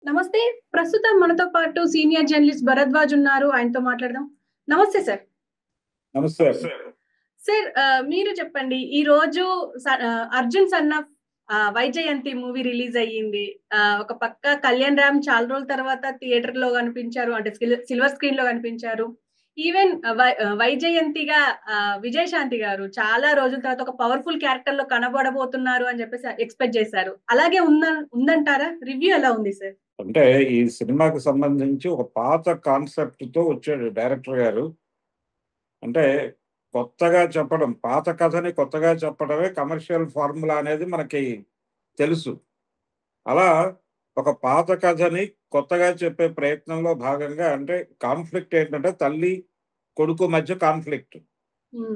నమస్తే. ప్రస్తుతం మనతో పాటు సీనియర్ జర్నలిస్ట్ భరద్వాజ్ ఉన్నారు. ఆయనతో మాట్లాడదాం. నమస్తే సార్. నమస్తే. సార్ మీరు చెప్పండి. ఈ రోజు 'Arjun son of Vyjayanthi' movie release అయ్యింది. ఒక పక్క కళ్యాణ్ రామ్ చాలా రోజుల తర్వాత థియేటర్‌లో కనిపించారు. అంటే సిల్వర్ స్క్రీన్‌లో కనిపించారు. ఈవెన్ వైజయంతిగా విజయశాంతి గారు చాలా రోజుల తర్వాత ఒక పవర్‌ఫుల్ క్యారెక్టర్‌లో కనబడబోతున్నారు అని చెప్పేసి ఎక్స్‌పెక్ట్ చేశారు. అలాగే ఉందంటారా? రివ్యూ ఎలా ఉంది సార్? అంటే ఈ సినిమాకి సంబంధించి ఒక పాత కాన్సెప్ట్‌తో వచ్చాడు డైరెక్టర్ గారు. అంటే కొత్తగా చెప్పడం, పాత కథని కొత్తగా చెప్పడమే కమర్షియల్ ఫార్ములా అనేది మనకి తెలుసు. అలా ఒక పాత కథని కొత్తగా చెప్పే ప్రయత్నంలో భాగంగా అంటే కాన్ఫ్లిక్ట్ ఏంటంటే తల్లి, కొడుకు మధ్య కాన్ఫ్లిక్ట్.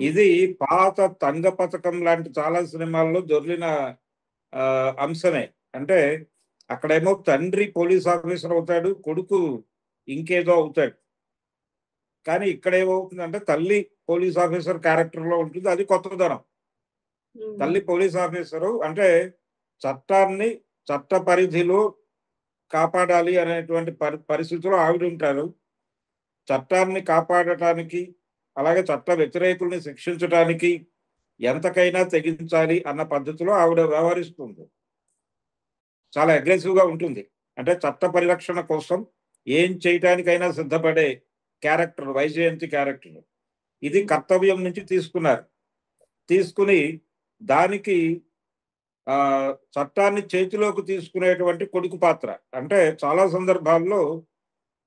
ఇది పాత తంగ పథకం లాంటి చాలా సినిమాల్లో దొర్లిన అంశమే. అంటే అక్కడేమో తండ్రి పోలీస్ ఆఫీసర్ అవుతాడు, కొడుకు ఇంకేదో అవుతాడు. కానీ ఇక్కడ ఏమవుతుందంటే తల్లి పోలీస్ ఆఫీసర్ క్యారెక్టర్ లో ఉంటుంది. అది కొత్తదనం. తల్లి పోలీస్ ఆఫీసరు అంటే చట్టాన్ని చట్ట పరిధిలో కాపాడాలి అనేటువంటి పరిస్థితుల్లో ఆవిడ ఉంటారు. చట్టాన్ని కాపాడటానికి అలాగే చట్ట వ్యతిరేకుల్ని శిక్షించడానికి ఎంతకైనా తెగించాలి అన్న పద్ధతిలో ఆవిడ వ్యవహరిస్తుంది. చాలా అగ్రెసివ్ గా ఉంటుంది. అంటే చట్ట పరిరక్షణ కోసం ఏం చేయటానికైనా సిద్ధపడే క్యారెక్టర్ వైజయంతి క్యారెక్టర్. ఇది కర్తవ్యం నుంచి తీసుకుని దానికి చట్టాన్ని చేతిలోకి తీసుకునేటువంటి కొడుకు పాత్ర. అంటే చాలా సందర్భాల్లో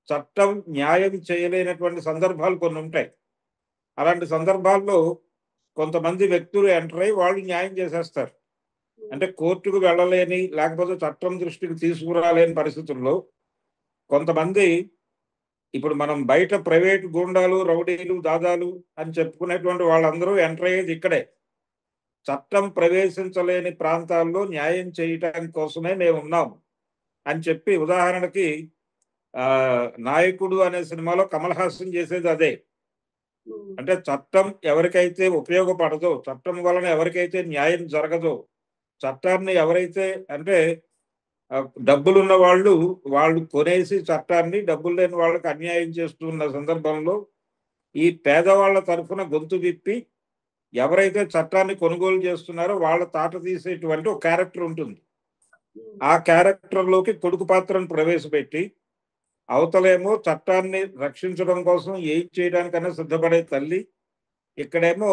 చట్టం న్యాయం చేయలేనటువంటి సందర్భాలు కొన్ని ఉంటాయి. అలాంటి సందర్భాల్లో కొంతమంది వ్యక్తులు ఎంటర్ అయ్యి వాళ్ళు న్యాయం చేసేస్తారు. అంటే కోర్టుకు వెళ్ళలేని లేకపోతే చట్టం దృష్టికి తీసుకురాలేని పరిస్థితుల్లో కొంతమంది ఇప్పుడు మనం బయట ప్రైవేట్ గూండాలు, రౌడీలు, దాదాలు అని చెప్పుకునేటువంటి వాళ్ళందరూ ఎంటర్ అయ్యేది ఇక్కడే. చట్టం ప్రవేశించలేని ప్రాంతాల్లో న్యాయం చేయటానికి కోసమే మేము ఉన్నాం అని చెప్పి ఉదాహరణకి నాయకుడు అనే సినిమాలో కమల్ హాసన్ చేసేది అదే. అంటే చట్టం ఎవరికైతే ఉపయోగపడదో, చట్టం వలన ఎవరికైతే న్యాయం జరగదో, చట్టాన్ని ఎవరైతే అంటే డబ్బులున్న వాళ్ళు కొనేసి చట్టాన్ని డబ్బులు లేని వాళ్ళకి అన్యాయం చేస్తున్న సందర్భంలో ఈ పేదవాళ్ల తరఫున గొంతు విప్పి ఎవరైతే చట్టాన్ని కొనుగోలు చేస్తున్నారో వాళ్ళ తాట తీసేటువంటి ఒక క్యారెక్టర్ ఉంటుంది. ఆ క్యారెక్టర్లోకి కొడుకు పాత్రను ప్రవేశపెట్టి అవతలేమో చట్టాన్ని రక్షించడం కోసం ఏం చేయడానికైనా సిద్ధపడే తల్లి, ఇక్కడేమో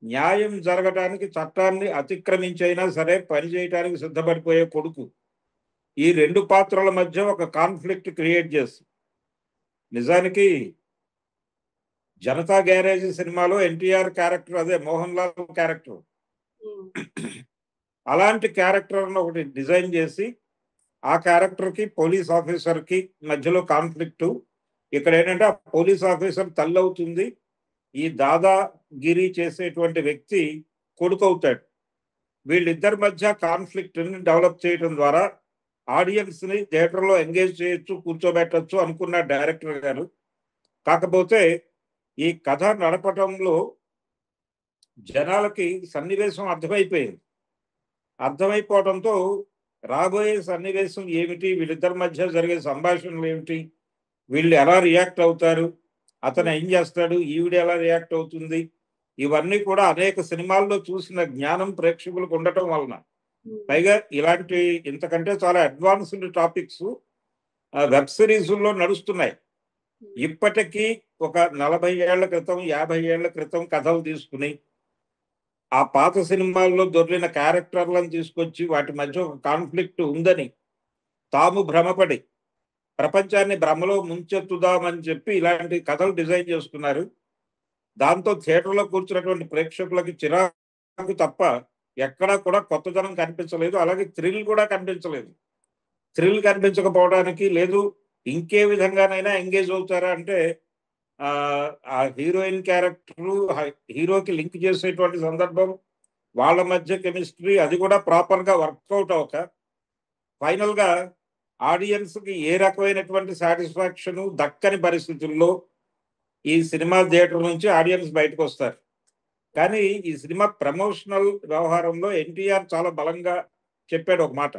న్యాయం జరగడానికి చట్టాన్ని అతిక్రమించైనా సరే పని చేయడానికి సిద్ధపడిపోయే కొడుకు. ఈ రెండు పాత్రల మధ్య ఒక కాన్ఫ్లిక్ట్ క్రియేట్ చేస్తుంది. నిజానికి జనతా గ్యారేజ్ సినిమాలో ఎన్టీఆర్ క్యారెక్టర్ అదే, మోహన్ లాల్ క్యారెక్టర్. అలాంటి క్యారెక్టర్ను ఒకటి డిజైన్ చేసి ఆ క్యారెక్టర్కి పోలీస్ ఆఫీసర్కి మధ్యలో కాన్ఫ్లిక్టు. ఇక్కడ ఏంటంటే ఆ పోలీస్ ఆఫీసర్ తల్లి అవుతుంది, ఈ దాదాగిరి చేసేటువంటి వ్యక్తి కొడుకు అవుతాడు. వీళ్ళిద్దరి మధ్య కాన్ఫ్లిక్ట్ని డెవలప్ చేయడం ద్వారా ఆడియన్స్ని థియేటర్లో ఎంగేజ్ చేయొచ్చు, కూర్చోబెట్టచ్చు అనుకున్న డైరెక్టర్ గారు. కాకపోతే ఈ కథ నడపటంలో జనాలకి సన్నివేశం అర్థమైపోవడంతో రాబోయే సన్నివేశం ఏమిటి, వీళ్ళిద్దరి మధ్య జరిగే సంభాషణలు ఏమిటి, వీళ్ళు ఎలా రియాక్ట్ అవుతారు, అతను ఏం చేస్తాడు, ఈవిడ ఎలా రియాక్ట్ అవుతుంది, ఇవన్నీ కూడా అనేక సినిమాల్లో చూసిన జ్ఞానం ప్రేక్షకులకు ఉండటం వలన, పైగా ఇలాంటి ఇంతకంటే చాలా అడ్వాన్స్డ్ టాపిక్స్ వెబ్ సిరీస్లో నడుస్తున్నాయి. ఇప్పటికీ ఒక 40 ఏళ్ల క్రితం 50 ఏళ్ల క్రితం కథలు తీసుకుని ఆ పాత సినిమాల్లో దొరికిన క్యారెక్టర్లను తీసుకొచ్చి వాటి మధ్య ఒక కాన్ఫ్లిక్ట్ ఉందని తాము భ్రమపడి ప్రపంచాన్ని భ్రమలో ముంచెత్తుదామని చెప్పి ఇలాంటి కథలు డిజైన్ చేసుకున్నారు. దాంతో థియేటర్లో కూర్చున్నటువంటి ప్రేక్షకులకి చిరాకు తప్ప ఎక్కడా కూడా కొత్తదనం కనిపించలేదు. అలాగే థ్రిల్ కూడా కనిపించలేదు. థ్రిల్ కనిపించకపోవడానికి లేదు ఇంకే విధంగానైనా ఎంగేజ్ అవుతారా అంటే ఆ హీరోయిన్ క్యారెక్టరు హీరోకి లింక్ చేసేటువంటి సందర్భం, వాళ్ళ మధ్య కెమిస్ట్రీ అది కూడా ప్రాపర్గా వర్కౌట్ అవ్వక ఫైనల్గా ఆడియన్స్కి ఏ రకమైనటువంటి సాటిస్ఫాక్షన్ దక్కని పరిస్థితుల్లో ఈ సినిమా థియేటర్ నుంచి ఆడియన్స్ బయటకు వస్తారు. కానీ ఈ సినిమా ప్రమోషనల్ వ్యవహారంలో ఎన్టీఆర్ చాలా బలంగా చెప్పాడు ఒక మాట.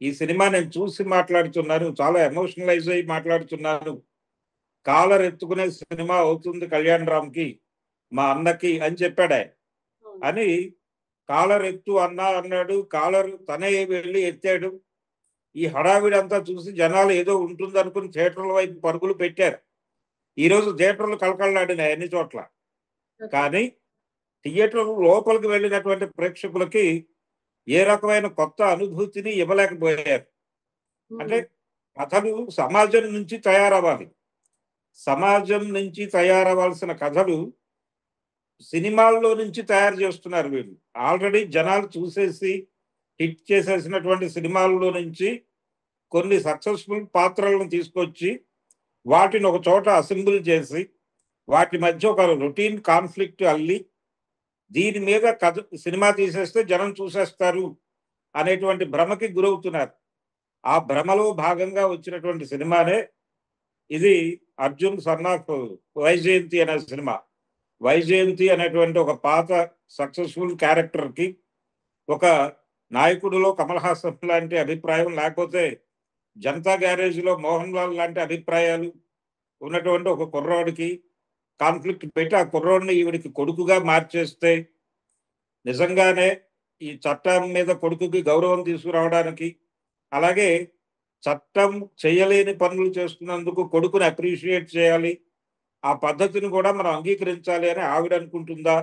ఈ సినిమా నేను చూసి మాట్లాడుతున్నాను, చాలా ఎమోషనలైజ్ అయ్యి మాట్లాడుతున్నాను. కాలర్ ఎత్తుకునే సినిమా అవుతుంది కళ్యాణ్ రామ్కి, మా అన్నకి అని చెప్పాడు ఆయన. అని కాలర్ ఎత్తు అన్నా అన్నాడు, కాలర్ తనే వెళ్ళి ఎత్తాడు. ఈ హడావిడి అంతా చూసి జనాలు ఏదో ఉంటుంది అనుకుని థియేటర్ల వైపు పరుగులు పెట్టారు. ఈరోజు థియేటర్లు కలకళ్ళాడినాయి అన్ని చోట్ల. కానీ థియేటర్ లోపలికి వెళ్ళినటువంటి ప్రేక్షకులకి ఏ రకమైన కొత్త అనుభూతిని ఇవ్వలేకపోయారు. అంటే కథలు సమాజం నుంచి తయారవ్వాలి, సమాజం నుంచి తయారవ్వాల్సిన కథలు సినిమాల్లో నుంచి తయారు చేస్తున్నారు వీళ్ళు. ఆల్రెడీ జనాలు చూసేసి హిట్ చేసేసినటువంటి సినిమాల్లో నుంచి కొన్ని సక్సెస్ఫుల్ పాత్రలను తీసుకొచ్చి వాటిని ఒక చోట అసెంబుల్ చేసి వాటి మధ్య ఒక రొటీన్ కాన్ఫ్లిక్ట్ అల్లి దీని మీద కథ సినిమా తీసేస్తే జనం చూసేస్తారు అనేటువంటి భ్రమకి గురవుతున్నారు. ఆ భ్రమలో భాగంగా వచ్చినటువంటి సినిమానే ఇది అర్జున్ సన్ ఆఫ్ వైజయంతి అనే సినిమా. వైజయంతి అనేటువంటి ఒక పాత సక్సెస్ఫుల్ క్యారెక్టర్కి ఒక నాయకుడిలో కమల్ హాసన్ లాంటి అభిప్రాయం, లేకపోతే జనతా గ్యారేజ్లో మోహన్ లాల్ లాంటి అభిప్రాయాలు ఉన్నటువంటి ఒక కుర్రోడికి కాన్ఫ్లిక్ట్ పెట్టి ఆ కుర్రోడిని ఈవిడికి కొడుకుగా మార్చేస్తే నిజంగానే ఈ చట్టం మీద కొడుకుకి గౌరవం తీసుకురావడానికి, అలాగే చట్టం చేయలేని పనులు చేస్తున్నందుకు కొడుకుని అప్రిషియేట్ చేయాలి, ఆ పద్ధతిని కూడా మనం అంగీకరించాలి అని ఆవిడ అనుకుంటుందా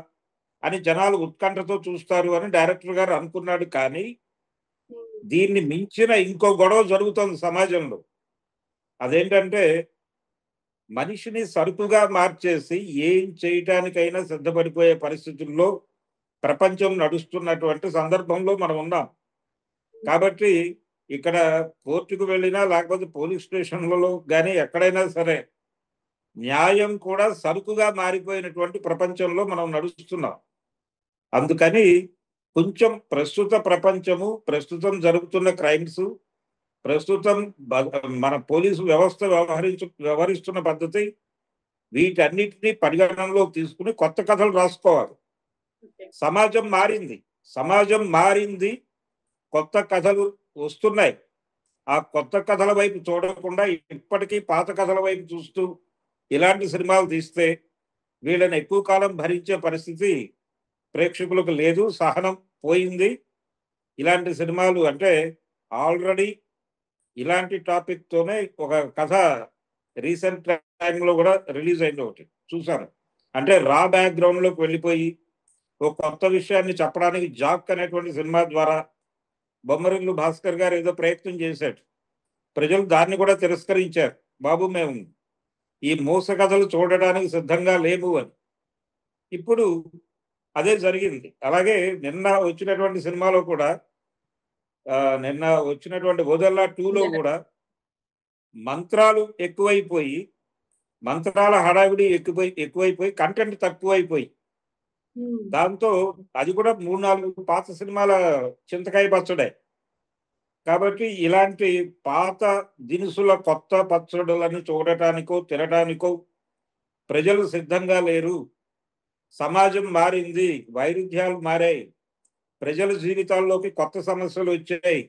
అని జనాలు ఉత్కంఠతో చూస్తారు అని డైరెక్టర్ గారు అనుకున్నాడు. కానీ దీన్ని మించిన ఇంకో గొడవ జరుగుతుంది సమాజంలో. అదేంటంటే మనిషిని సరుకుగా మార్చేసి ఏం చేయటానికైనా సిద్ధపడిపోయే పరిస్థితుల్లో ప్రపంచం నడుస్తున్నటువంటి సందర్భంలో మనం ఉన్నాం. కాబట్టి ఇక్కడ కోర్టుకు వెళ్ళినా లేకపోతే పోలీస్ స్టేషన్లలో కానీ ఎక్కడైనా సరే న్యాయం కూడా సరుకుగా మారిపోయినటువంటి ప్రపంచంలో మనం నడుస్తున్నాం. అందుకని కొంచెం ప్రస్తుత ప్రపంచము, ప్రస్తుతం జరుగుతున్న క్రైమ్స్, ప్రస్తుతం మన పోలీసు వ్యవస్థ వ్యవహరిస్తున్న పద్ధతి, వీటన్నిటినీ పరిగణనలోకి తీసుకుని కొత్త కథలు రాసుకోవాలి. సమాజం మారింది, సమాజం మారింది, కొత్త కథలు వస్తున్నాయి. ఆ కొత్త కథల వైపు చూడకుండా ఇప్పటికీ పాత కథల వైపు చూస్తూ ఇలాంటి సినిమాలు తీస్తే వీళ్ళని ఎక్కువ కాలం భరించే పరిస్థితి ప్రేక్షకులకు లేదు, సహనం పోయింది. ఇలాంటి సినిమాలు అంటే ఆల్రెడీ ఇలాంటి టాపిక్తోనే ఒక కథ రీసెంట్ టైంలో కూడా రిలీజ్ అయింది, ఒకటి చూసాను. అంటే రా బ్యాక్గ్రౌండ్లోకి వెళ్ళిపోయి ఒక కొత్త విషయాన్ని చెప్పడానికి జాక్ అనేటువంటి సినిమా ద్వారా బొమ్మరిల్లు భాస్కర్ గారు ఏదో ప్రయత్నం చేశాడు. ప్రజలు దాన్ని కూడా తిరస్కరించారు, బాబు మేము ఈ మోస కథలు చూడడానికి సిద్ధంగా లేవు అని. ఇప్పుడు అదే జరిగింది. అలాగే నిన్న వచ్చినటువంటి సినిమాలో కూడా నిన్న వచ్చినటువంటి ఓదల్లా 2లో కూడా మంత్రాలు ఎక్కువైపోయి, మంత్రాల హడావిడి ఎక్కువైపోయి కంటెంట్ తక్కువైపోయి, దాంతో అది కూడా 3-4 పాత సినిమాల చింతకాయ పచ్చడే. కాబట్టి ఇలాంటి పాత దినుసుల కొత్త పచ్చడులను చూడటానికో తినటానికో ప్రజలు సిద్ధంగా లేరు. సమాజం మారింది, వైరుధ్యాలు మారాయి, ప్రజల జీవితాల్లోకి కొత్త సమస్యలు వచ్చాయి.